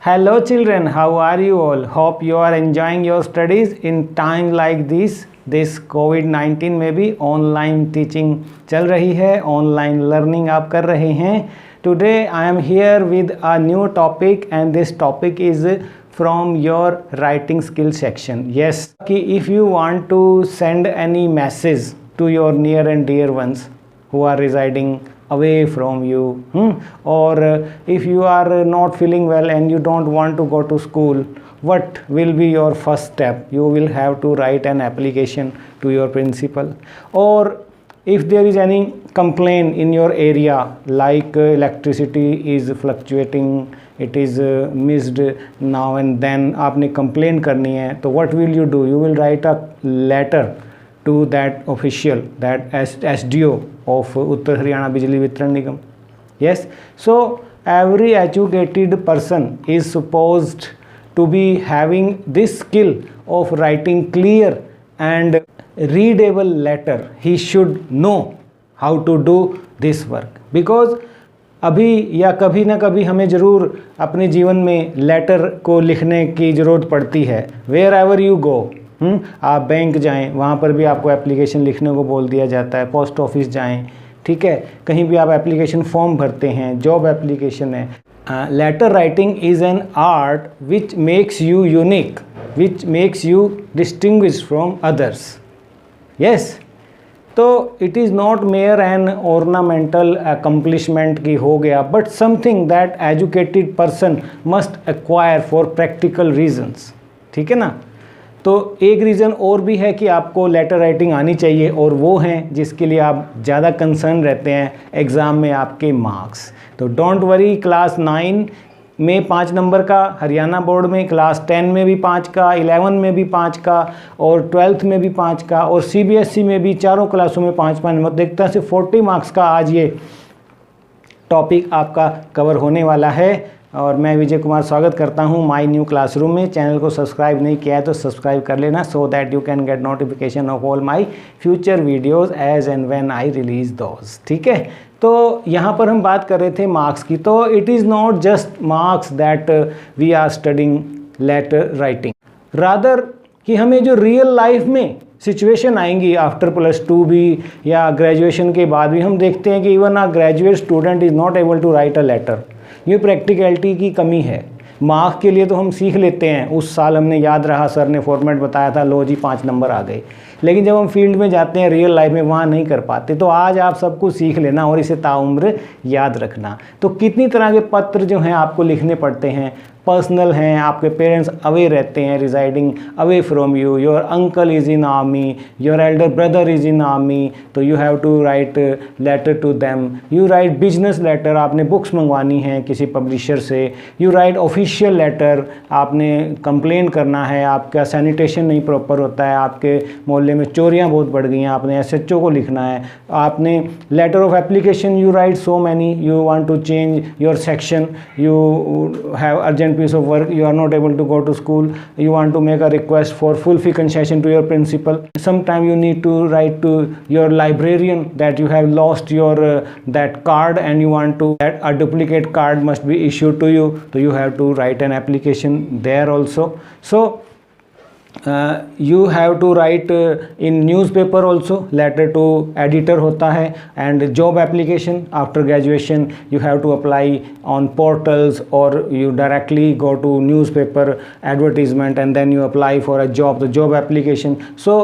Hello children, how are you all? Hope you are enjoying your studies in time like this COVID-19 में भी online teaching चल रही है, online learning आप कर रहे हैं. Today I am here with a new topic and this topic is from your writing skill section. Yes, if you want to send any message to your near and dear ones who are residing away from you, or if you are not feeling well and you don't want to go to school, what will be your first step? You will have to write an application to your principal. Or if there is any complaint in your area, like electricity is fluctuating, it is missed now and then, आपने complain करनी है, तो what will you do? You will write a letter to that official, that SDO of Uttar Haryana Bijli Vitran Nigam. Yes, so every educated person is supposed to be having this skill of writing clear and readable letter. He should know how to do this work, because अभी या कभी ना कभी हमें ज़रूर अपने जीवन में लेटर को लिखने की ज़रूरत पड़ती है. वेयर एवर यू गो, आप बैंक जाएं, वहाँ पर भी आपको एप्लीकेशन लिखने को बोल दिया जाता है. पोस्ट ऑफिस जाएं, ठीक है, कहीं भी आप एप्लीकेशन फॉर्म भरते हैं, जॉब एप्लीकेशन है. Letter writing is an art which makes you unique, which makes you distinguish from others. Yes, तो it is not mere an ornamental accomplishment की हो गया, but something that educated person must acquire for practical reasons. ठीक है ना. तो एक reason और भी है कि आपको लेटर राइटिंग आनी चाहिए, और वो हैं जिसके लिए आप ज़्यादा कंसर्न रहते हैं एग्ज़ाम में आपके मार्क्स. तो डोंट वरी, क्लास 9 में 5 नंबर का, हरियाणा बोर्ड में क्लास 10 में भी 5 का, 11 में भी 5 का, और 12th में भी 5 का, और CBSE में भी चारों क्लासों में 5-5 नंबर. देखते हैं सिर्फ 40 मार्क्स का आज ये टॉपिक आपका कवर होने वाला है. और मैं विजय कुमार स्वागत करता हूं माय न्यू क्लासरूम में. चैनल को सब्सक्राइब नहीं किया है तो सब्सक्राइब कर लेना, so that you can get notification of all my future videos as and when I release those. ठीक है, तो यहाँ पर हम बात कर रहे थे मार्क्स की. तो it is not just marks that we are studying letter writing, rather कि हमें जो रियल लाइफ में सिचुएशन आएंगी आफ्टर +2 भी या ग्रेजुएशन के बाद भी, हम देखते हैं कि even a graduate student is not able to write a letter. ये प्रैक्टिकलिटी की कमी है. मार्क के लिए तो हम सीख लेते हैं, उस साल हमने याद रहा, सर ने फॉर्मेट बताया था, लो जी 5 नंबर आ गए. लेकिन जब हम फील्ड में जाते हैं रियल लाइफ में, वहाँ नहीं कर पाते. तो आज आप सब कुछ सीख लेना और इसे ताउम्र याद रखना. तो कितनी तरह के पत्र जो हैं आपको लिखने पड़ते हैं. पर्सनल हैं, आपके पेरेंट्स अवे रहते हैं, residing away from you, your uncle is in army, your elder brother is in army, तो you have to write letter to them. You write business letter, आपने बुक्स मंगवानी है किसी पब्लिशर से. यू राइट ऑफिशियल लेटर, आपने complain करना है, आपका सैनिटेशन नहीं प्रॉपर होता है, आपके मोहल्ले में चोरियां बहुत बढ़ गई हैं, आपने SHO को लिखना है. आपने letter of application, you write so many, you want to change your section, you have urgent piece of work, you are not able to go to school, you want to make a request for full fee concession to your principal. Sometime you need to write to your librarian that you have lost your that card and you want to that a duplicate card must be issued to you, so you have to write an application there also. So you have to write in newspaper also, letter to editor होता है. and job application after graduation you have to apply on portals, or you directly go to newspaper advertisement and then you apply for a job, the job application. so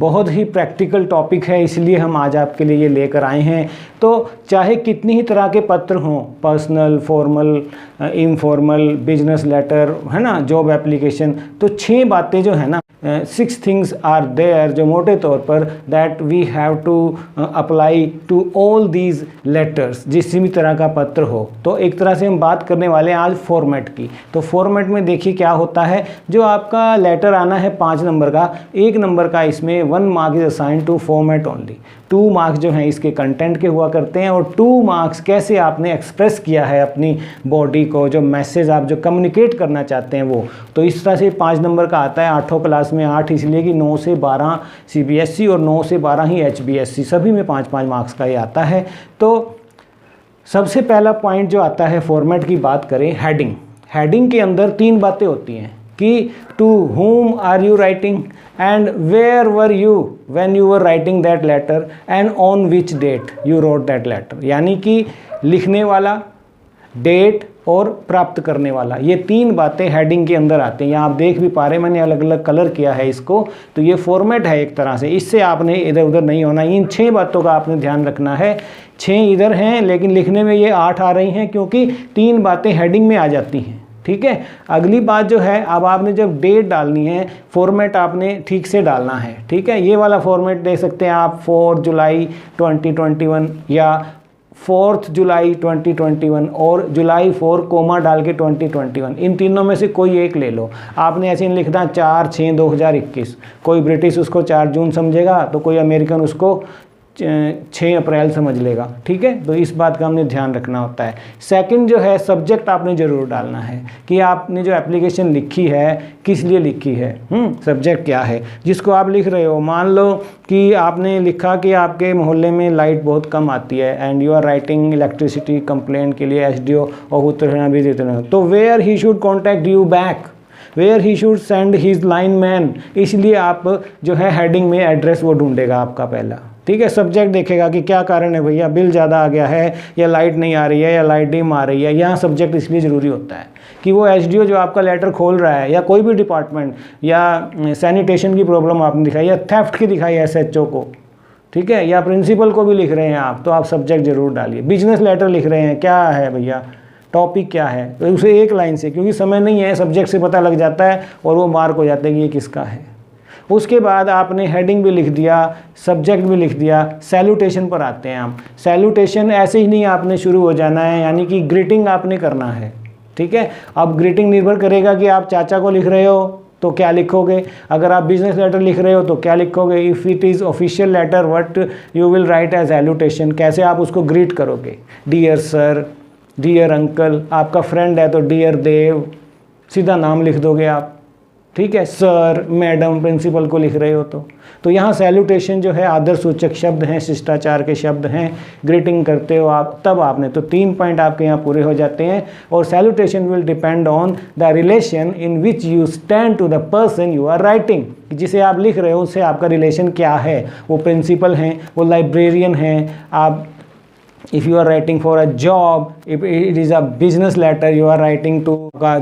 बहुत ही practical topic है, इसलिए हम आज आपके लिए ये लेकर आए हैं. तो चाहे कितनी ही तरह के पत्र हों, personal, formal, informal, business letter, है ना, जॉब एप्लीकेशन, तो 6 बातें जो है ना, 6 थिंग्स आर देयर जो मोटे तौर पर that we have to apply to all these letters, जिस भी तरह का पत्र हो. तो एक तरह से हम बात करने वाले हैं आज फॉर्मेट की. तो फॉर्मेट में देखिए क्या होता है. जो आपका लेटर आना है 5 नंबर का, 1 नंबर का इसमें 1 mark is assign to format only. 2 marks जो हैं इसके कंटेंट के हुआ करते हैं, और 2 मार्क्स कैसे आपने एक्सप्रेस किया है अपनी बॉडी को, जो मैसेज आप जो कम्युनिकेट करना चाहते हैं वो. तो इस तरह से 5 नंबर का आता है. 8वीं क्लास में 8 इसलिए कि 9 से 12 CBSE और 9 से 12 ही HBSC, सभी में 5-5 मार्क्स का ये आता है. तो सबसे पहला पॉइंट जो आता है फॉर्मेट की बात करें, हेडिंग. हेडिंग के अंदर 3 बातें होती हैं कि to whom are you writing and where were you when you were writing that letter and on which date you wrote that letter. यानी कि लिखने वाला, डेट और प्राप्त करने वाला, ये 3 बातें हेडिंग के अंदर आती हैं। यहाँ आप देख भी पा रहे हैं, मैंने अलग अलग कलर किया है इसको, तो ये फॉर्मेट है एक तरह से। इससे आपने इधर उधर नहीं होना, इन 6 बातों का आपने ध्यान रखना है। 6 इधर हैं लेकिन लिखने में ये 8 आ रही हैं क्योंकि 3 बातें हेडिंग में आ जाती हैं। ठीक है, अगली बात जो है, अब आपने जब डेट डालनी है, फॉर्मेट आपने ठीक से डालना है। ठीक है, ये वाला फॉर्मेट दे सकते हैं आप 4 जुलाई 2021 या 4 जुलाई 2021 और जुलाई 4 कोमा डाल के 2021, इन तीनों में से कोई एक ले लो। आपने ऐसे लिखना 4/6/2021, कोई ब्रिटिश उसको 4 जून समझेगा तो कोई अमेरिकन उसको 6 अप्रैल समझ लेगा। ठीक है, तो इस बात का हमने ध्यान रखना होता है। सेकंड जो है, सब्जेक्ट आपने ज़रूर डालना है कि आपने जो एप्लीकेशन लिखी है किस लिए लिखी है, सब्जेक्ट क्या है जिसको आप लिख रहे हो। मान लो कि आपने लिखा कि आपके मोहल्ले में लाइट बहुत कम आती है and you are writing electricity complaint के लिए SDO और उत्तराखंड भी देते हैं, तो where he should contact you back, where he should send his lineman. इसलिए आप जो है हेडिंग में एड्रेस वो ढूंढेगा आपका पहला। ठीक है, सब्जेक्ट देखेगा कि क्या कारण है भैया, बिल ज़्यादा आ गया है या लाइट नहीं आ रही है या लाइट डिम आ रही है। यहाँ सब्जेक्ट इसलिए ज़रूरी होता है कि वो SDO जो आपका लेटर खोल रहा है या कोई भी डिपार्टमेंट या सैनिटेशन की प्रॉब्लम आपने दिखाई या थेफ्ट की दिखाई SHO को, ठीक है, या प्रिंसिपल को भी लिख रहे हैं आप, तो आप सब्जेक्ट ज़रूर डालिए। बिजनेस लेटर लिख रहे हैं, क्या है भैया, टॉपिक क्या है, तो उसे एक लाइन से, क्योंकि समय नहीं है, सब्जेक्ट से पता लग जाता है और वो मार्क हो जाता है कि ये किसका है। उसके बाद आपने हेडिंग भी लिख दिया, सब्जेक्ट भी लिख दिया। सैल्यूटेशन पर आते हैं हम। सैल्यूटेशन ऐसे ही नहीं आपने शुरू हो जाना है, यानी कि ग्रीटिंग आपने करना है। ठीक है, अब ग्रीटिंग निर्भर करेगा कि आप चाचा को लिख रहे हो तो क्या लिखोगे, अगर आप बिजनेस लेटर लिख रहे हो तो क्या लिखोगे। If it is official letter what you will write as salutation, कैसे आप उसको ग्रीट करोगे। डियर सर, डियर अंकल, आपका फ्रेंड है तो डियर देव, सीधा नाम लिख दोगे आप। ठीक है, सर, मैडम, प्रिंसिपल को लिख रहे हो तो यहाँ सैल्यूटेशन जो है आदर सूचक शब्द हैं, शिष्टाचार के शब्द हैं। ग्रीटिंग करते हो आप तब आपने, तो 3 पॉइंट आपके यहाँ पूरे हो जाते हैं। और salutation will depend on the relation in which you stand to the person you are writing, जिसे आप लिख रहे हो उससे आपका रिलेशन क्या है। वो प्रिंसिपल हैं, वो लाइब्रेरियन हैं, आप if you are writing for a job, if it is a business letter you are writing to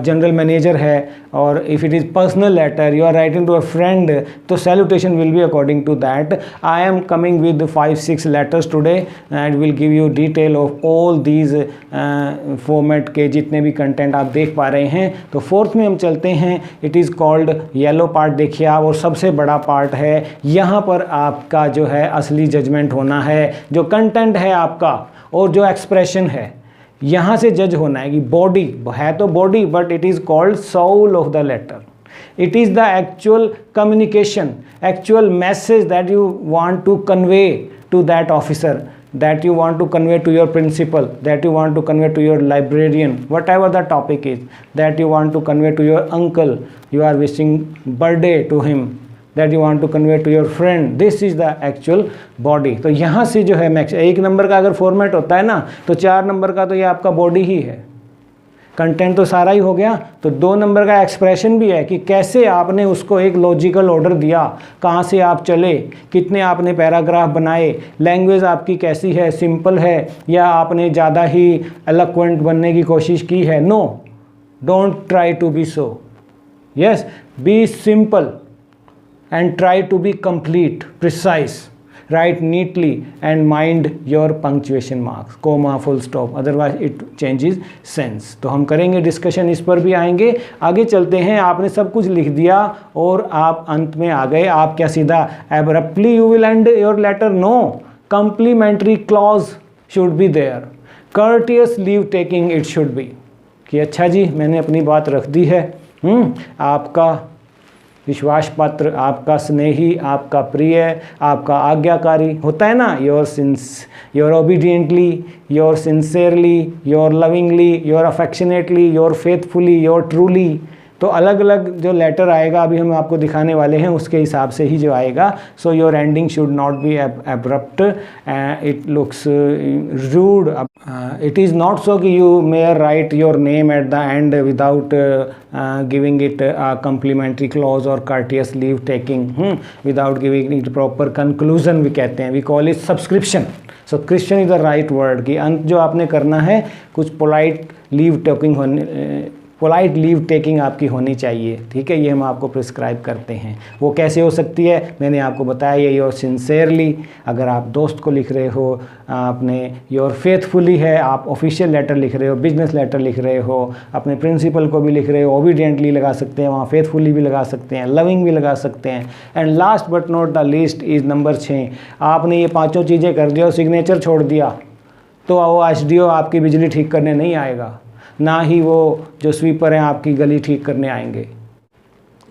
general manager है, और if it is personal letter you are writing to a friend, तो salutation will be according to that. I am coming with 5-6 letters today and will give you detail of all these format के जितने भी content आप देख पा रहे हैं। तो 4th में हम चलते हैं, it is called yellow part। देखिए आप, और सबसे बड़ा पार्ट है, यहाँ पर आपका जो है असली जजमेंट होना है। जो कंटेंट है आपका और जो एक्सप्रेशन है, यहाँ से जज होना है कि बॉडी है तो body, but it is called soul of the letter. It is the actual communication, actual message that you want to convey to that officer, that you want to convey to your principal, that you want to convey to your librarian, whatever the topic is, that you want to convey to your uncle, you are wishing birthday to him, that you want to convey to your friend, this is the actual body। तो यहाँ से जो है max 1 number का अगर format होता है ना, तो 4 नंबर का तो ये आपका बॉडी ही है। कंटेंट तो सारा ही हो गया, तो 2 नंबर का एक्सप्रेशन भी है कि कैसे आपने उसको एक लॉजिकल ऑर्डर दिया, कहाँ से आप चले, कितने आपने पैराग्राफ बनाए, लैंग्वेज आपकी कैसी है, सिंपल है या आपने ज़्यादा ही एलोक्वेंट बनने की कोशिश की है। No, don't try to be so, yes, be simple and try to be complete, precise, write neatly and mind your punctuation marks, comma, full stop, otherwise it changes sense। तो हम करेंगे डिस्कशन, इस पर भी आएंगे। आगे चलते हैं। आपने सब कुछ लिख दिया और आप अंत में आ गए, आप क्या सीधा abruptly you will end your letter? No, complimentary clause should be there, courteous leave taking it should be, कि अच्छा जी मैंने अपनी बात रख दी है, आपका विश्वास पात्र, आपका स्नेही, आपका प्रिय, आपका आज्ञाकारी होता है ना, your obediently, your sincerely, your lovingly, your affectionately, your faithfully, your truly, तो अलग अलग जो लेटर आएगा अभी हम आपको दिखाने वाले हैं उसके हिसाब से ही जो आएगा. So your ending should not be abrupt, it looks rude. It is not so कि you may write your name at the end without giving it a complimentary clause और courteous leave taking, without giving it proper conclusion भी कहते हैं. We call it subscription. Subscription is the right word कि अंत जो आपने करना है कुछ पोलाइट लीव टेकिंग आपकी होनी चाहिए. ठीक है, ये हम आपको प्रिस्क्राइब करते हैं. वो कैसे हो सकती है मैंने आपको बताया. ये योर सिंसेयरली, अगर आप दोस्त को लिख रहे हो, अपने योर फेथफुली है, आप ऑफिशियल लेटर लिख रहे हो, बिजनेस लेटर लिख रहे हो, अपने प्रिंसिपल को भी लिख रहे हो, ओबीडियंटली लगा सकते हैं, वहाँ फेथफुली भी लगा सकते हैं, लविंग भी लगा सकते हैं. And last but not the least is number 6. आपने ये 5 चीज़ें कर दिया और सिग्नेचर छोड़ दिया तो वो एसडीओ आपकी बिजली ठीक करने नहीं आएगा, ना ही वो जो स्वीपर हैं आपकी गली ठीक करने आएंगे.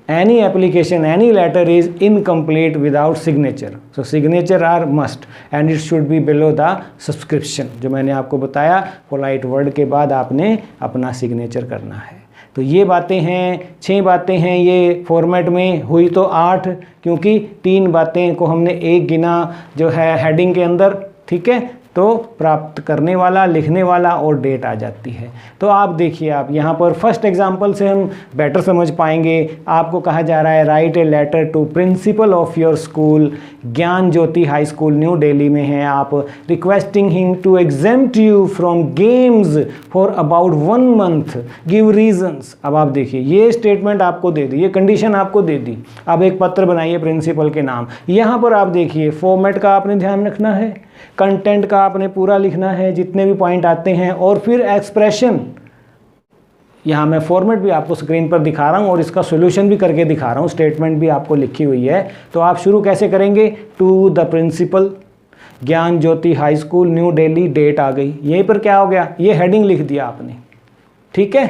Any application, any letter is incomplete without signature. So signature are must and it should be below the subscription. जो मैंने आपको बताया, पोलाइट वर्ड के बाद आपने अपना सिग्नेचर करना है. तो ये बातें हैं, 6 बातें हैं ये फॉर्मेट में. हुई तो 8, क्योंकि 3 बातें को हमने एक गिना जो है हेडिंग के अंदर. ठीक है, तो प्राप्त करने वाला, लिखने वाला और डेट आ जाती है. तो आप देखिए, आप यहाँ पर फर्स्ट एग्जांपल से हम बेटर समझ पाएंगे. आपको कहा जा रहा है write a letter to principal of your school, Gyan Jyoti high school New Delhi में हैं आप, requesting him to exempt you from games for about 1 month, give reasons. अब आप देखिए, ये स्टेटमेंट आपको दे दी, ये कंडीशन आपको दे दी. अब एक पत्र बनाइए प्रिंसिपल के नाम. यहाँ पर आप देखिए फॉर्मेट का आपने ध्यान रखना है, कंटेंट का आपने पूरा लिखना है जितने भी पॉइंट आते हैं, और फिर एक्सप्रेशन. यहाँ मैं फॉर्मेट भी आपको स्क्रीन पर दिखा रहा हूँ और इसका सॉल्यूशन भी करके दिखा रहा हूँ. स्टेटमेंट भी आपको लिखी हुई है. तो आप शुरू कैसे करेंगे? To the principal, Gyan Jyoti high school New Delhi, date आ गई. यहीं पर क्या हो गया, ये हेडिंग लिख दिया आपने. ठीक है,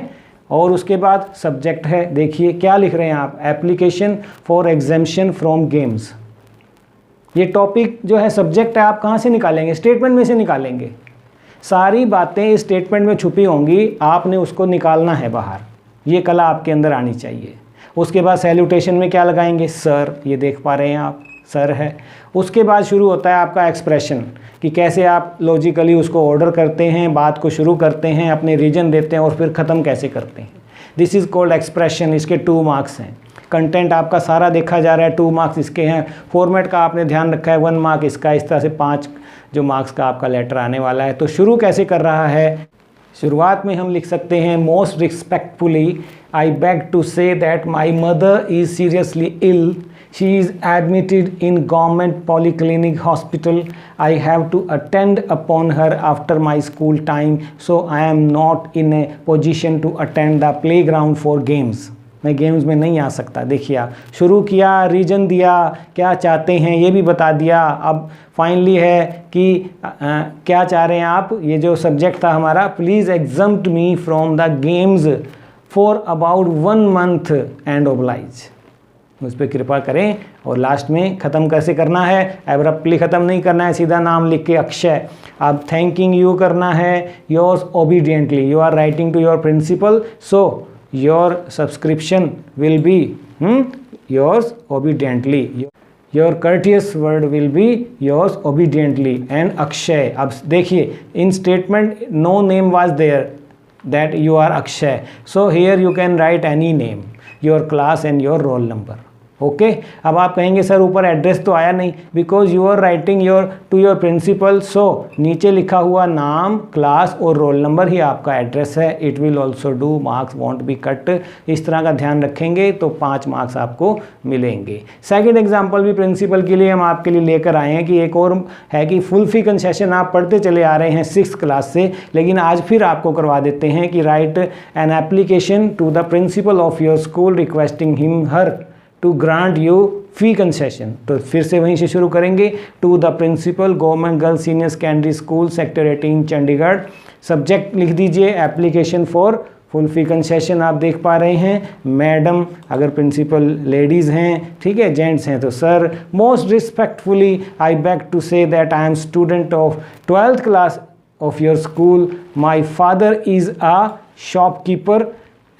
और उसके बाद सब्जेक्ट है. देखिए क्या लिख रहे हैं आप, application for exemption from games. ये टॉपिक जो है सब्जेक्ट है, आप कहाँ से निकालेंगे? स्टेटमेंट में से निकालेंगे. सारी बातें इस स्टेटमेंट में छुपी होंगी, आपने उसको निकालना है बाहर. ये कला आपके अंदर आनी चाहिए. उसके बाद सैल्यूटेशन में क्या लगाएंगे? सर. ये देख पा रहे हैं आप, सर है. उसके बाद शुरू होता है आपका एक्सप्रेशन, कि कैसे आप लॉजिकली उसको ऑर्डर करते हैं, बात को शुरू करते हैं, अपने रीजन देते हैं और फिर ख़त्म कैसे करते हैं. This is called expression. इसके 2 मार्क्स हैं. कंटेंट आपका सारा देखा जा रहा है, 2 मार्क्स इसके हैं. फॉर्मेट का आपने ध्यान रखा है, 1 मार्क इसका. इस तरह से 5 जो मार्क्स का आपका लेटर आने वाला है. तो शुरू कैसे कर रहा है? शुरुआत में हम लिख सकते हैं, most respectfully I beg to say that my mother is seriously ill. She is admitted in government polyclinic hospital. I have to attend upon her after my school time, so I am not in a position to attend the playground for games. मैं games में नहीं आ सकता. देखिए आप, शुरू किया, reason दिया, क्या चाहते हैं ये भी बता दिया. अब फाइनली है कि क्या चाह रहे हैं आप. ये जो सब्जेक्ट था हमारा, please exempt me from the games for about 1 month and oblige. उस पर कृपा करें. और लास्ट में ख़त्म कैसे करना है? एब्रप्टली ख़त्म नहीं करना है, सीधा नाम लिख के अक्षय. अब थैंकिंग यू करना है, yours obediently. You are writing to your principal, so your subscription will be yours obediently. Your courteous word will be yours obediently and Akshay. अब देखिए, in statement no name was there that you are Akshay. So here you can write any name, your class and your roll number. Okay. अब आप कहेंगे sir ऊपर address तो आया नहीं, because you are writing to your principal. So नीचे लिखा हुआ नाम, क्लास और रोल नंबर ही आपका एड्रेस है. It will also do, marks won't be cut. इस तरह का ध्यान रखेंगे तो 5 मार्क्स आपको मिलेंगे. सेकंड एग्जांपल भी प्रिंसिपल के लिए हम आपके लिए लेकर आए हैं कि एक और है कि फुल फी कंसेशन आप पढ़ते चले आ रहे हैं 6th क्लास से, लेकिन आज फिर आपको करवा देते हैं कि write an application to the principal of your school requesting him her to grant you fee concession. तो फिर से वहीं से शुरू करेंगे. To the principal, government girls senior secondary school, sector 18 Chandigarh. Subject लिख दीजिए application for full fee concession. आप देख पा रहे हैं मैडम, अगर प्रिंसिपल लेडीज़ हैं, ठीक है, जेंट्स हैं तो sir. Most respectfully I beg to say that I am student of 12th class of your school. My father is a shopkeeper.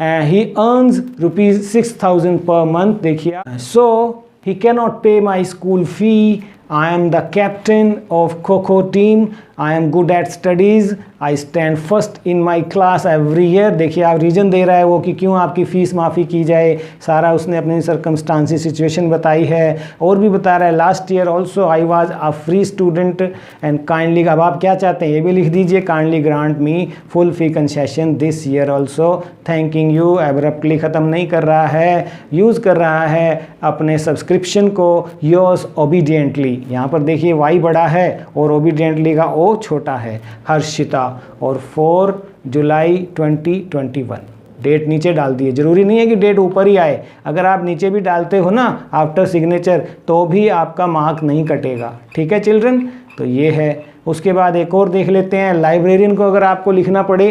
he earns rupees 6,000 per month. देखिए, so he cannot pay my school fee. I am the captain of Kho-Kho team. I am good at studies. I stand first in my class every year. देखिए, आप reason दे रहा है वो कि क्यों आपकी fees माफ़ी की जाए, सारा उसने अपनी सर्कमस्टांसिस सिचुएशन बताई है, और भी बता रहा है last year also I was a free student and kindly, अब आप क्या चाहते हैं ये भी लिख दीजिए, kindly grant me full fee concession this year also, thanking you. Abruptly ख़त्म नहीं कर रहा है, यूज़ कर रहा है अपने सब्सक्रिप्शन को योर्स ओबीडियंटली। यहाँ पर देखिए वाई बड़ा है और ओबीडियंटली का ओ छोटा है, हर्षिता, और 4 जुलाई 2021। डेट नीचे डाल दिए, ज़रूरी नहीं है कि डेट ऊपर ही आए, अगर आप नीचे भी डालते हो ना आफ्टर सिग्नेचर तो भी आपका मार्क नहीं कटेगा। ठीक है चिल्ड्रन, तो ये है। उसके बाद एक और देख लेते हैं, लाइब्रेरियन को अगर आपको लिखना पड़े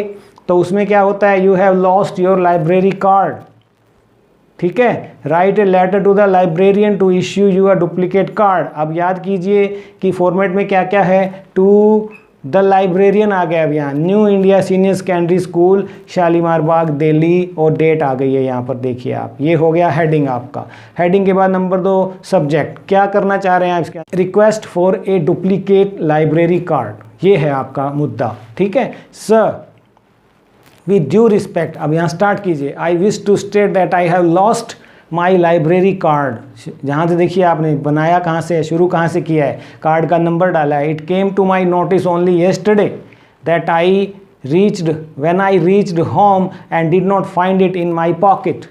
तो उसमें क्या होता है, you have lost your library card. ठीक है, write a letter to the librarian to issue you a duplicate card. अब याद कीजिए कि फॉर्मेट में क्या क्या है, टू द लाइब्रेरियन आ गया अब यहाँ, New India Senior secondary School Shalimar Bagh Delhi, और डेट आ गई है यहाँ पर देखिए आप। ये हो गया हेडिंग आपका। हेडिंग के बाद नंबर 2 सब्जेक्ट, क्या करना चाह रहे हैं आप इसका, request for a duplicate library card, ये है आपका मुद्दा। ठीक है, सर विद ड्यू रिस्पेक्ट, अब यहाँ स्टार्ट कीजिए, I wish to state that I have lost my library card. जहाँ से देखिए आपने बनाया कहाँ से है, शुरू कहाँ से किया है, कार्ड का नंबर डाला है। It came to my notice only yesterday that I reached when I reached home and did not find it in my pocket,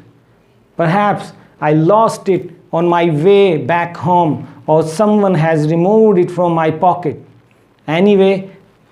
perhaps I lost it on my way back home और someone has removed it from my pocket. Anyway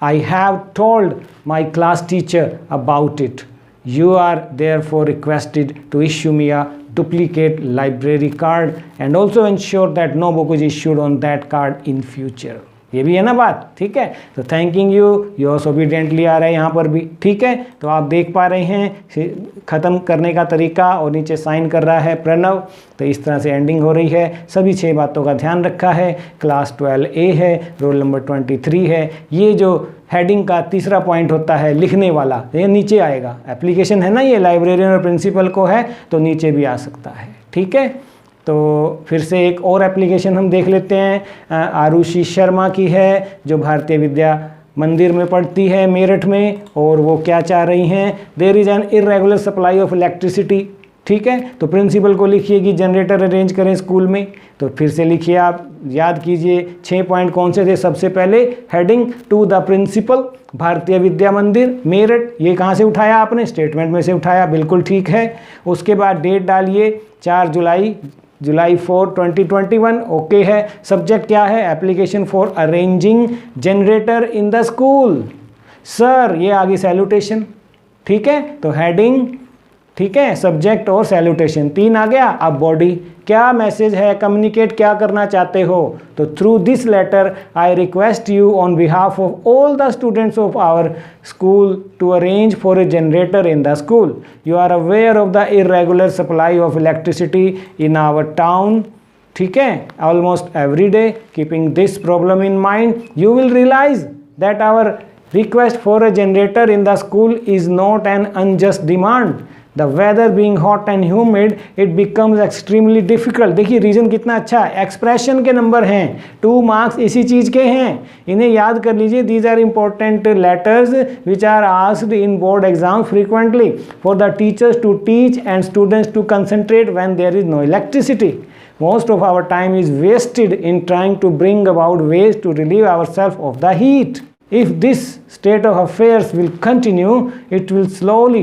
I have told my class teacher about it. You are therefore requested to issue me a duplicate library card and also ensure that no book is issued on that card in future. ये भी है ना बात, ठीक है। तो thanking you, yours obediently आ रहा है यहाँ पर भी, ठीक है। तो आप देख पा रहे हैं ख़त्म करने का तरीका, और नीचे साइन कर रहा है प्रणव। तो इस तरह से एंडिंग हो रही है। सभी 6 बातों का ध्यान रखा है। क्लास 12A है, रोल नंबर 23 है। ये जो हेडिंग का तीसरा पॉइंट होता है लिखने वाला, ये नीचे आएगा। एप्लीकेशन है ना, ये लाइब्रेरियन और प्रिंसिपल को है, तो नीचे भी आ सकता है, ठीक है। तो फिर से एक और एप्लीकेशन हम देख लेते हैं, आरुषि शर्मा की है, जो भारतीय विद्या मंदिर में पढ़ती है मेरठ में, और वो क्या चाह रही हैं, there is an irregular supply of electricity. ठीक है, तो प्रिंसिपल को लिखिए कि जनरेटर अरेंज करें स्कूल में। तो फिर से लिखिए, आप याद कीजिए 6 पॉइंट कौन से थे। सबसे पहले heading to the principal, Bharatiya Vidya मंदिर मेरठ, ये कहाँ से उठाया आपने, स्टेटमेंट में से उठाया, बिल्कुल ठीक है। उसके बाद डेट डालिए 4 जुलाई 4, 2021, ओके है। सब्जेक्ट क्या है, application for arranging generator in the school. Sir ये आगे सैल्यूटेशन, ठीक है। तो हेडिंग, ठीक है, सब्जेक्ट और सैल्यूटेशन 3 आ गया। अब बॉडी, क्या मैसेज है, कम्युनिकेट क्या करना चाहते हो। तो through this letter I request you on behalf of all the students of our school to arrange for a generator in the school. You are aware of the irregular supply of electricity in our town, ठीक है, almost every day. Keeping this problem in mind, you will realise that our request for a generator in the school is not an unjust demand. The weather being hot and humid, it becomes extremely difficult. देखिए reason कितना अच्छा है, expression के number हैं, 2 marks इसी चीज़ के हैं, इन्हें याद कर लीजिए। These are important letters which are asked in board exams frequently for the teachers to teach and students to concentrate when there is no electricity. Most of our time is wasted in trying to bring about ways to relieve ourselves of the heat. If this state of affairs will continue, it will slowly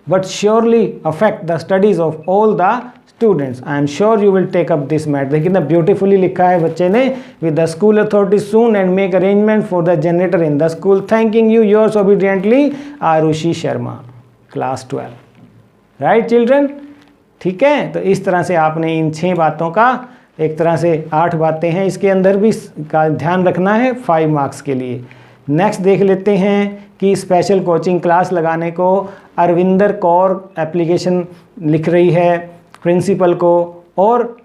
but surely affect the studies of all the students. I am sure you will take up this matter. देखिए कितना beautifully लिखा है बच्चे ने, with the school authorities soon and make arrangement for the generator in the school. Thanking you, yours obediently, Arushi Sharma, class 12. Right children? ठीक है, तो इस तरह से आपने इन 6 बातों का, एक तरह से 8 बातें हैं, इसके अंदर भी का ध्यान रखना है 5 मार्क्स के लिए। नेक्स्ट देख लेते हैं कि स्पेशल कोचिंग क्लास लगाने को अरविंदर कौर एप्लीकेशन लिख रही है प्रिंसिपल को, और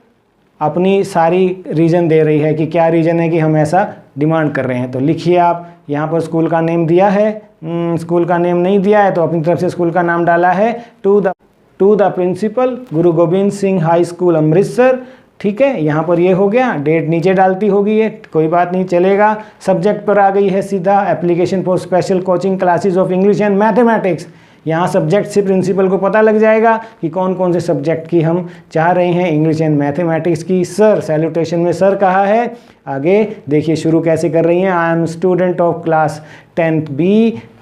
अपनी सारी रीज़न दे रही है कि क्या रीज़न है कि हम ऐसा डिमांड कर रहे हैं। तो लिखिए आप, यहाँ पर स्कूल का नेम दिया है, स्कूल का नेम नहीं दिया है तो अपनी तरफ से स्कूल का नाम डाला है, to the to the principal Guru Gobind Singh high school Amritsar. ठीक है, यहाँ पर ये हो गया, डेट नीचे डालती होगी ये, कोई बात नहीं चलेगा। सब्जेक्ट पर आ गई है सीधा, application for special coaching classes of English and mathematics. यहाँ सब्जेक्ट से प्रिंसिपल को पता लग जाएगा कि कौन कौन से सब्जेक्ट की हम चाह रहे हैं, इंग्लिश एंड मैथमेटिक्स की। सर, सैल्यूटेशन में सर कहा है। आगे देखिए शुरू कैसे कर रही हैं। आई am student of class 10th B.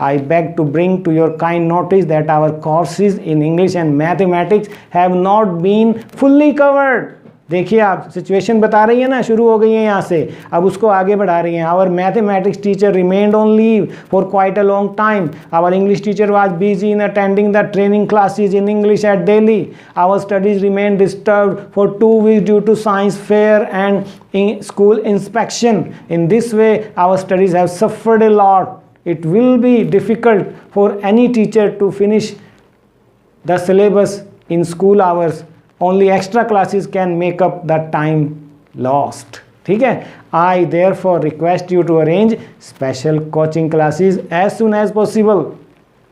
I beg to bring to your kind notice that our courses in English and mathematics have not been fully covered. देखिए आप, सिचुएशन बता रही है ना, शुरू हो गई है यहाँ से, अब उसको आगे बढ़ा रही हैं। Our mathematics teacher remained on leave for quite a long time. Our English teacher was busy in attending the training classes in English at Delhi. Our studies remained disturbed for 2 weeks due to science fair and school inspection. In this way, our studies have suffered a lot. It will be difficult for any teacher to finish the syllabus in school hours. Only extra classes can make up the time lost. ठीक है, I therefore request you to arrange special coaching classes as soon as possible.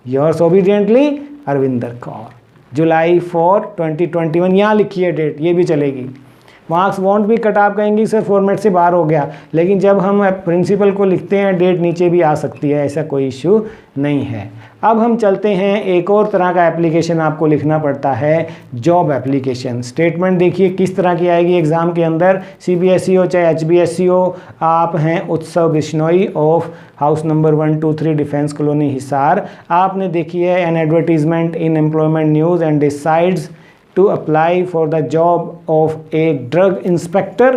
Yours obediently, Arvinder Kaur. July 4, 2021, यहाँ लिखिए date, ये भी चलेगी। Marks want भी cut आप कहेंगी सर फॉर्मेट से बाहर हो गया, लेकिन जब हम प्रिंसिपल को लिखते हैं डेट नीचे भी आ सकती है, ऐसा कोई इशू नहीं है। अब हम चलते हैं, एक और तरह का एप्लीकेशन आपको लिखना पड़ता है, जॉब एप्लीकेशन। स्टेटमेंट देखिए किस तरह की आएगी एग्ज़ाम के अंदर, CBSE हो चाहे HBSE हो। आप हैं उत्सव Bishnoi of house number 123 defence colony Hisar. आपने देखी है N advertisement in employment news and decides to apply for the job of a drug inspector.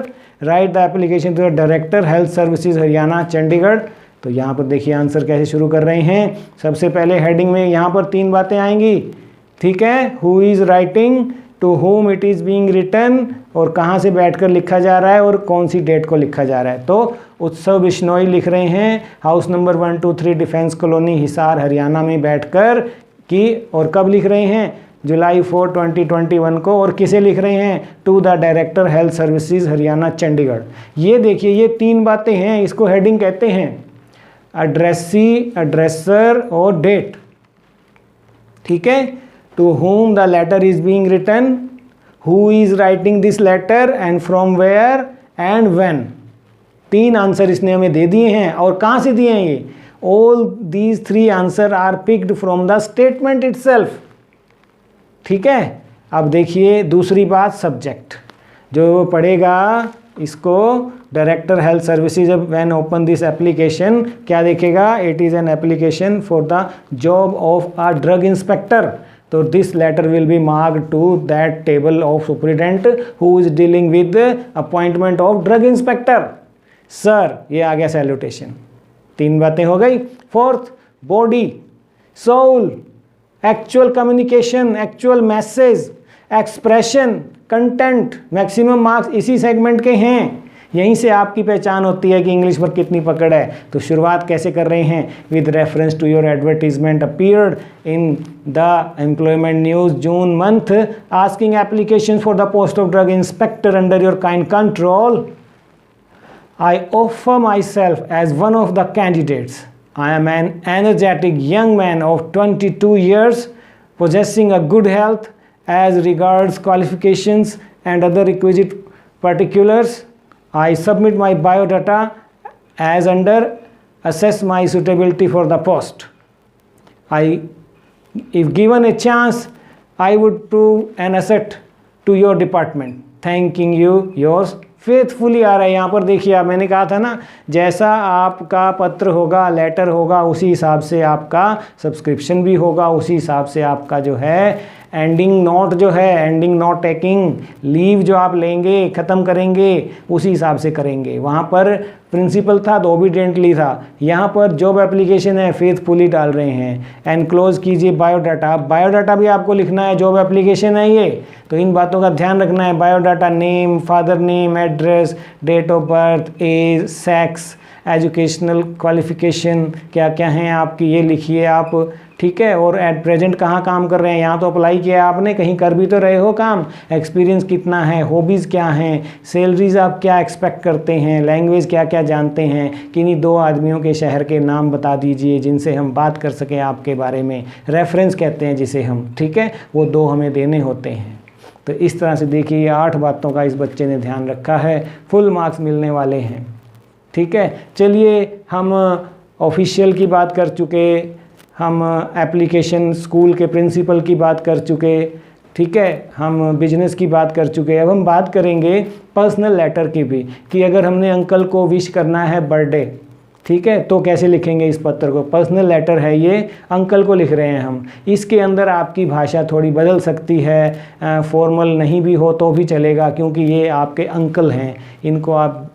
Write the application to the Director Health Services Haryana Chandigarh. तो यहाँ पर देखिए आंसर कैसे शुरू कर रहे हैं। सबसे पहले हेडिंग में यहाँ पर 3 बातें आएंगी। ठीक है, who is writing, to whom it is being written, और कहाँ से बैठकर लिखा जा रहा है और कौन सी डेट को लिखा जा रहा है। तो उत्सव बिश्नोई लिख रहे हैं house number 123 defence colony Hisar Haryana में बैठकर की, और कब लिख रहे हैं, जुलाई 4, 2021 को, और किसे लिख रहे हैं, to the director health services Haryana Chandigarh. ये देखिए ये 3 बातें हैं, इसको हेडिंग कहते हैं, एड्रेसी, एड्रेसर और डेट। ठीक है, to whom the letter is being written, who is writing this letter and from where and when। 3 answer इसने हमें दे दिए हैं, और कहाँ से दिए हैं ये, all these 3 answer are picked from the statement itself। ठीक है, अब देखिए दूसरी बात, सब्जेक्ट जो पढ़ेगा इसको, director health services when open this application, क्या देखेगा, it is an application for the job of a drug inspector. तो this letter will be marked to that table of superintendent who is dealing with appointment of drug inspector. Sir, ये आ गया salutation. 3 बातें हो गई। 4th, body, soul, actual communication, actual message, expression, content. Maximum marks इसी segment के हैं, यहीं से आपकी पहचान होती है कि इंग्लिश पर कितनी पकड़ है। तो शुरुआत कैसे कर रहे हैं, with reference to your advertisement appeared in the employment news June month asking application for the post of drug inspector under your kind control. I offer myself as one of the candidates. I am an energetic young man of 22 years, possessing a good health as regards qualifications and other requisite particulars. I submit my biodata as under assess my suitability for the post. If given a chance, I would prove an asset to your department. Thanking you, yours faithfully आ रहा है। यहाँ पर देखिए आप, मैंने कहा था ना, जैसा आपका पत्र होगा, लेटर होगा, उसी हिसाब से आपका सब्सक्रिप्शन भी होगा, उसी हिसाब से आपका जो है एंडिंग नोट जो है, एंडिंग नोट टेकिंग लीव जो आप लेंगे, ख़त्म करेंगे, उसी हिसाब से करेंगे। वहाँ पर प्रिंसिपल था तो ओबीडियंटली था, यहाँ पर जॉब एप्लीकेशन है फेथफुली डाल रहे हैं। एनक्लोज कीजिए बायोडाटा, बायोडाटा भी आपको लिखना है, जॉब एप्लीकेशन है ये, तो इन बातों का ध्यान रखना है। Biodata, name, father name, address, date of birth, age, sex educational qualification क्या क्या हैं आपकी, ये लिखिए आप, ठीक है। और एट प्रेजेंट कहाँ काम कर रहे हैं, यहाँ तो अप्लाई किया आपने, कहीं कर भी तो रहे हो काम, एक्सपीरियंस कितना है, हॉबीज़ क्या हैं, सैलरीज आप क्या एक्सपेक्ट करते हैं, लैंग्वेज क्या क्या जानते हैं, किन्हीं 2 आदमियों के शहर के नाम बता दीजिए जिनसे हम बात कर सकें आपके बारे में, रेफरेंस कहते हैं जिसे हम, ठीक है, वो 2 हमें देने होते हैं। तो इस तरह से देखिए 8 बातों का इस बच्चे ने ध्यान रखा है, फुल मार्क्स मिलने वाले हैं, ठीक है। चलिए हम ऑफिशियल की बात कर चुके, हम एप्लीकेशन स्कूल के प्रिंसिपल की बात कर चुके, ठीक है, हम बिजनेस की बात कर चुके। अब हम बात करेंगे पर्सनल लेटर की भी, कि अगर हमने अंकल को विश करना है बर्थडे, ठीक है, तो कैसे लिखेंगे इस पत्र को। पर्सनल लेटर है ये, अंकल को लिख रहे हैं हम। इसके अंदर आपकी भाषा थोड़ी बदल सकती है, फॉर्मल नहीं भी हो तो भी चलेगा, क्योंकि ये आपके अंकल हैं, इनको आप,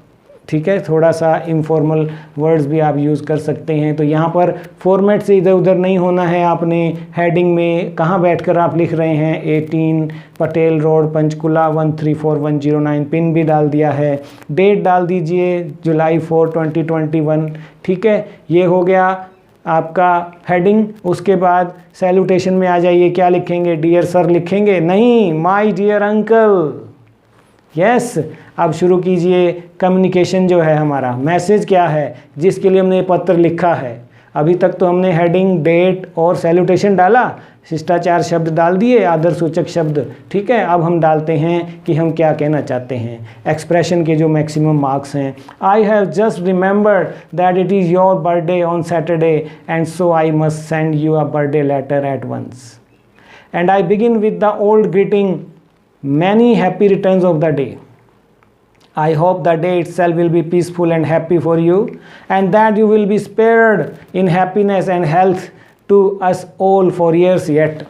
ठीक है, थोड़ा सा इनफॉर्मल वर्ड्स भी आप यूज़ कर सकते हैं। तो यहाँ पर फॉर्मेट से इधर उधर नहीं होना है आपने। हेडिंग में कहाँ बैठकर आप लिख रहे हैं, 18 पटेल रोड पंचकुला 134109, पिन भी डाल दिया है, डेट डाल दीजिए जुलाई 4 2021, ठीक है। ये हो गया आपका हेडिंग। उसके बाद सैल्यूटेशन में आ जाइए, क्या लिखेंगे, डियर सर लिखेंगे, नहीं, माय डियर अंकल, यस। अब शुरू कीजिए कम्युनिकेशन जो है हमारा, मैसेज क्या है जिसके लिए हमने पत्र लिखा है। अभी तक तो हमने हेडिंग, डेट और सैल्यूटेशन डाला, शिष्टाचार शब्द डाल दिए, आदर सूचक शब्द, ठीक है। अब हम डालते हैं कि हम क्या कहना चाहते हैं, एक्सप्रेशन के जो मैक्सिमम मार्क्स हैं। I have just remembered that it is your birthday on Saturday and so I must send you a birthday letter at once and I begin with the old greeting, many happy returns of the day. I hope the day itself will be peaceful and happy for you, and that you will be spared in happiness and health to us all for years yet.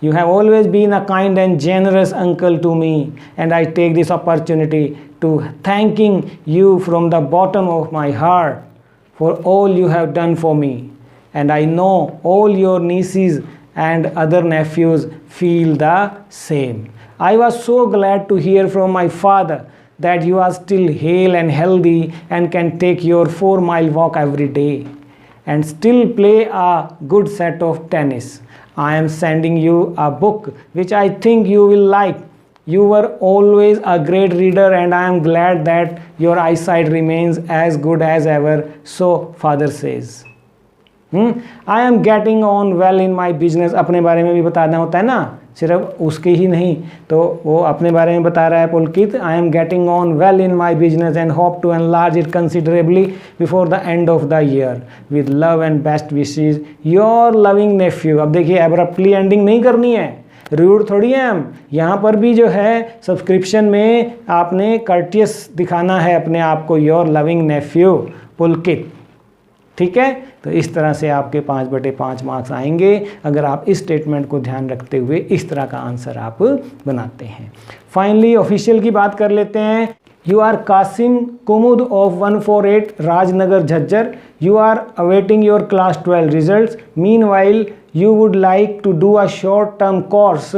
You have always been a kind and generous uncle to me, and I take this opportunity to thanking you from the bottom of my heart for all you have done for me. And I know all your nieces and other nephews feel the same. I was so glad to hear from my father that you are still hale and healthy and can take your 4-mile walk every day and still play a good set of tennis. I am sending you a book which I think you will like. You were always a great reader and I am glad that your eyesight remains as good as ever, so father says. I am getting on well in my business. अपने बारे में भी बताना होता है ना, सिर्फ उसके ही नहीं, तो वो अपने बारे में बता रहा है Pulkit. I am getting on well in my business and hope to enlarge it considerably before the end of the year with love and best wishes, your loving nephew. अब देखिए एब्रप्टली एंडिंग नहीं करनी है, रूड थोड़ी है हम। यहाँ पर भी जो है सब्सक्रिप्शन में आपने कर्टियस दिखाना है अपने आप को, योर लविंग नेफ्यू पुलकित, ठीक है। तो इस तरह से आपके 5/5 मार्क्स आएंगे अगर आप इस स्टेटमेंट को ध्यान रखते हुए इस तरह का आंसर आप बनाते हैं। फाइनली ऑफिशियल की बात कर लेते हैं। You are Kasim Kumud of 148 Rajnagar Jhajjar. You are awaiting your class 12 results. Meanwhile you would like to do a short term course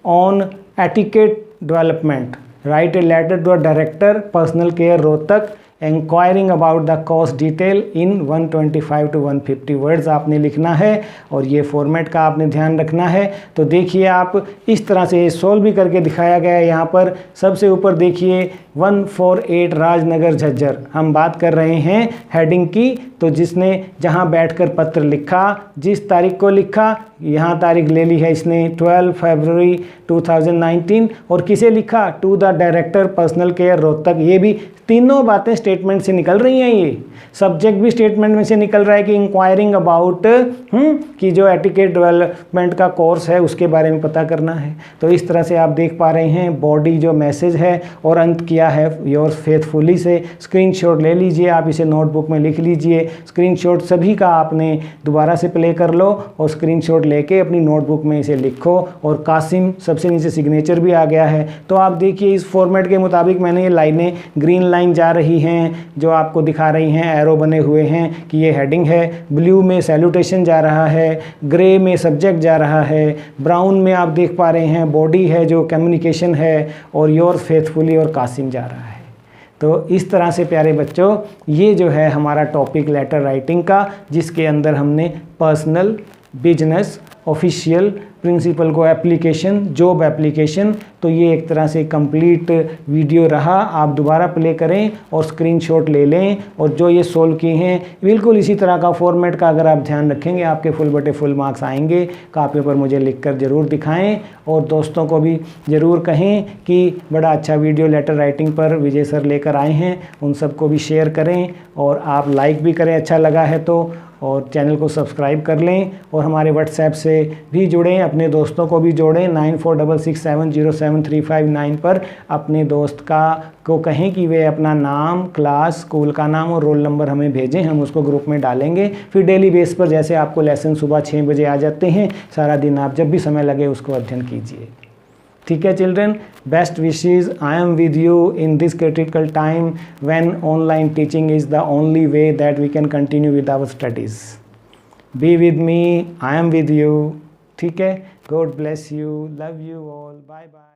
on etiquette development. Write a letter to a director personal care Rohtak inquiring about the cost detail in 125 to 150 words आपने लिखना है और ये format का आपने ध्यान रखना है। तो देखिए आप इस तरह से सॉल्व भी करके दिखाया गया है। यहाँ पर सबसे ऊपर देखिए 148 राजनगर झज्जर, हम बात कर रहे हैं हेडिंग की। तो जिसने जहाँ बैठकर पत्र लिखा, जिस तारीख को लिखा, यहाँ तारीख ले ली है इसने 12 फरवरी 2019, और किसे लिखा, to the director personal care Rohtak. ये भी तीनों बातें स्टेटमेंट से निकल रही हैं। ये सब्जेक्ट भी स्टेटमेंट में से निकल रहा है कि इंक्वायरिंग अबाउट कि जो एटिकेट डेवलपमेंट का कोर्स है उसके बारे में पता करना है। तो इस तरह से आप देख पा रहे हैं बॉडी जो मैसेज है और अंत किया है योर फेथफुली से। स्क्रीनशॉट ले लीजिए, आप इसे नोटबुक में लिख लीजिए। स्क्रीनशॉट सभी का आपने दोबारा से प्ले कर लो और स्क्रीनशॉट लेके अपनी नोटबुक में इसे लिखो। और कासिम सबसे नीचे सिग्नेचर भी आ गया है। तो आप देखिए इस फॉर्मेट के मुताबिक मैंने ये लाइनें, ग्रीन लाइन जा रही हैं जो आपको दिखा रही हैं, एरो बने हुए हैं कि ये हेडिंग है। ब्लू में सैल्यूटेशन जा रहा है, ग्रे में सब्जेक्ट जा रहा है, ब्राउन में आप देख पा रहे हैं बॉडी है जो कम्युनिकेशन है, और योर फेथफुली और कासिम जा रहा है। तो इस तरह से प्यारे बच्चों, ये जो है हमारा टॉपिक लेटर राइटिंग का, जिसके अंदर हमने पर्सनल, बिजनेस, ऑफिशियल, प्रिंसिपल को एप्लीकेशन, जॉब एप्लीकेशन, तो ये एक तरह से कंप्लीट वीडियो रहा। आप दोबारा प्ले करें और स्क्रीनशॉट ले लें, और जो ये सोल्व किए हैं बिल्कुल इसी तरह का फॉर्मेट का अगर आप ध्यान रखेंगे, आपके फुल बटे फुल मार्क्स आएंगे। कापी पर मुझे लिखकर ज़रूर दिखाएं, और दोस्तों को भी ज़रूर कहें कि बड़ा अच्छा वीडियो लेटर राइटिंग पर विजय सर लेकर आए हैं, उन सबको भी शेयर करें, और आप लाइक भी करें अच्छा लगा है तो, और चैनल को सब्सक्राइब कर लें, और हमारे व्हाट्सएप से भी जुड़ें, अपने दोस्तों को भी जोड़ें। 9466707359 पर अपने दोस्त को कहें कि वे अपना नाम, क्लास, स्कूल का नाम और रोल नंबर हमें भेजें, हम उसको ग्रुप में डालेंगे। फिर डेली बेस पर जैसे आपको लेसन सुबह 6 बजे आ जाते हैं, सारा दिन आप जब भी समय लगे उसको अध्ययन कीजिए। ठीक है children, best wishes, I am with you in this critical time when online teaching is the only way that we can continue with our studies. Be with me, I am with you. ठीक है, God bless you, love you all, bye bye.